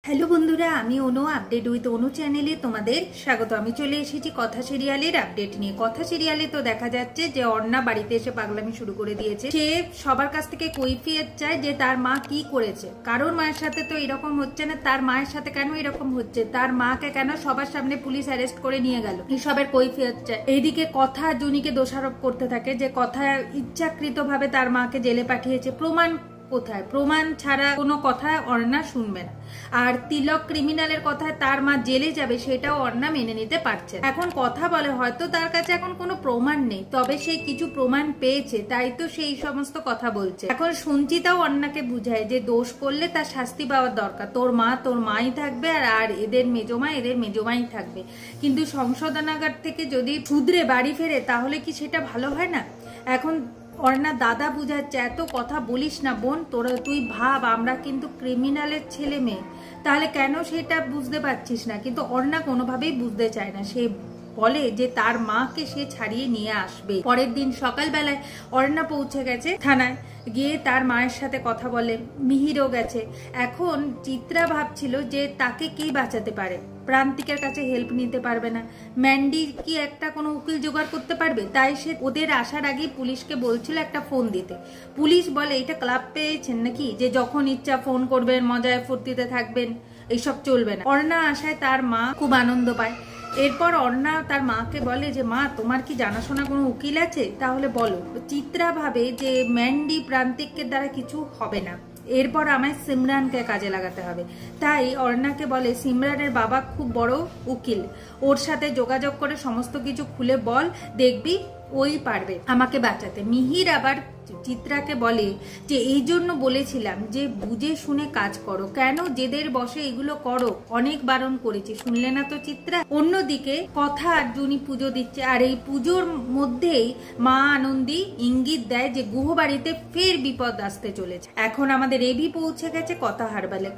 Hello বন্ধুরা, আমি অনু update with অনু চ্যানেলে তোমাদের স্বাগত। আমি চলে এসেছি কথা সিরিয়ালের আপডেট নিয়ে। কথা সিরিয়ালে তো দেখা যাচ্ছে যে অর্ণা বাড়িতে এসে পাগলামি শুরু করে দিয়েছে। সে সবার কাছ থেকে কৈফিয়ত চায় যে তার মা কি করেছে। কারোর মায়ের সাথে তো এরকম হচ্ছে না, তার মায়ের সাথে কেন এরকম হচ্ছে, তার মাকে কেন সবার সামনে পুলিশ অ্যারেস্ট করে নিয়ে গেল, এসবের কৈফিয়ত চায়। এইদিকে কথা জুনিকে দোষারোপ করতে থাকে যে কথা ইচ্ছাকৃতভাবে তার মাকে জেলে পাঠিয়েছে। প্রমাণ কোথায়? প্রমাণ ছাড়া কোনো কথা অর্ণা শুনবে না। আর তিলক ক্রিমিনালের কথায় তার মা জেলে যাবে সেটাও অর্ণা মেনে নিতে পারছে। এখন কথা বলে হয়তো তার কাছে এখন কোনো প্রমাণ নেই, তবে সে কিছু প্রমাণ পেয়েছে, তাই তো সেই সমস্ত কথা বলছে। এখন সঞ্চিতাও অর্ণাকে বুঝায় যে দোষ করলে তার শাস্তি পাওয়ার দরকার। তোর মাই থাকবে, আর এদের মেজমাই থাকবে। কিন্তু সংশোধনাগার থেকে যদি শুধরে বাড়ি ফেরে তাহলে কি সেটা ভালো হয় না? এখন অর্ণা দাদা বুঝাচ্ছে, এত কথা বলিস না বোন, তুই ভাব আমরা কিন্তু ক্রিমিনালের ছেলে মেয়ে, তাহলে কেন সেটা বুঝতে পারছিস না? কিন্তু অর্ণা কোনোভাবেই বুঝতে চায় না। সে বলে যে তার মাকে সে ছাড়িয়ে নিয়ে আসবে। পরের দিন সকালবেলায় অর্ণা পৌঁছে গেছে থানায়, গিয়ে তার মায়ের সাথে কথা বলে। মিহিরও গেছে। এখন চিত্রা ভাবছিল যে তাকে কে বাঁচাতে পারে। প্রান্তিকের কাছে হেল্প নিতে পারবে না, ম্যান্ডি কি একটা কোনো উকিল জোগাড় করতে পারবে? তাই সে ওদের আসার আগেই পুলিশকে বলছিল একটা ফোন দিতে। পুলিশ বলে এটা ক্লাব পেয়েছেন নাকি, যে যখন ইচ্ছা ফোন করবেন, মজায় ফুর্তিতে থাকবেন, এইসব চলবে না। অর্ণা আসায় তার মা খুব আনন্দ পায়। এরপর অর্ণা তার মাকে বলে যে মা, তোমার কি জানাশোনা কোনো উকিল আছে? তাহলে বলো। চিত্রা ভাবে যে ম্যান্ডি প্রান্তিকের দ্বারা কিছু হবে না, এরপর আমায় সিমরানকে কাজে লাগাতে হবে। তাই অর্ণাকে বলে সিমরানের বাবা খুব বড় উকিল, ওর সাথে যোগাযোগ করে সমস্ত কিছু খুলে বল, দেখবি ওই পারবে আমাকে বাঁচাতে। মিহির আবার চিত্রাকে বলে যে এই জন্য বলেছিলাম যে বুঝে শুনে কাজ করো, কেন জেদের বসে এগুলো করো, অনেক বারণ করেছি, শুনলে না তো চিত্রা। অন্যদিকে কথা আর জুনি পুজো দিচ্ছে, আর এই পুজোর মধ্যেই মা আনন্দী ইঙ্গিত দেয় যে গুহবাড়িতে ফের বিপদ আসতে চলেছে। এখন আমাদের রেভি পৌঁছে গেছে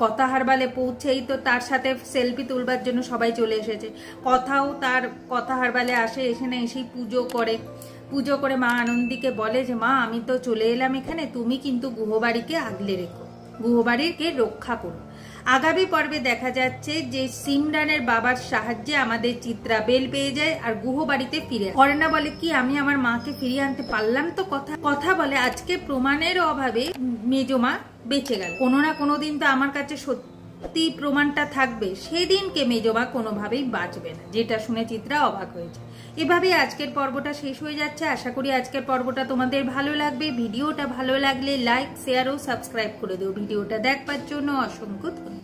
কথা হারবালে পৌঁছেই তো তার সাথে সেলফি তুলবার জন্য সবাই চলে এসেছে। কথাও তার কথা হারবালে আসে, এখানে এসেই পুজো করে মা আনন্দীকে বলে যে মা, আমি তো চলে এলাম এখানে, তুমি কিন্তু গুহবাড়িকে আগলে রেখো, গুহবাড়িকে রক্ষা করো। আগামী পর্বে দেখা যাচ্ছে যে সিমরানের বাবার সাহায্যে আমাদের চিত্রা বেল পেয়ে যায় আর গুহবাড়িতে ফিরে। অর্ণা বলে কি আমি আমার মাকে ফিরিয়ে আনতে পারলাম তো? কথা বলে আজকে প্রমাণের অভাবে মেজমা বেঁচে গেল, কোনো না কোনো দিন তো আমার কাছে সত্যি প্রমাণটা থাকবে, সেদিনকে মেজমা কোনোভাবেই বাঁচবে না। যেটা শুনে চিত্রা অবাক হয়েছে। এভাবে আজকের পর্বটা শেষ হয়ে যাচ্ছে। আশা করি আজকের পর্বটা তোমাদের ভালো লাগবে। ভিডিওটা ভালো লাগলে লাইক, শেয়ার ও সাবস্ক্রাইব করে দিও। ভিডিওটা দেখবার জন্য অসংখ্য ধন্যবাদ।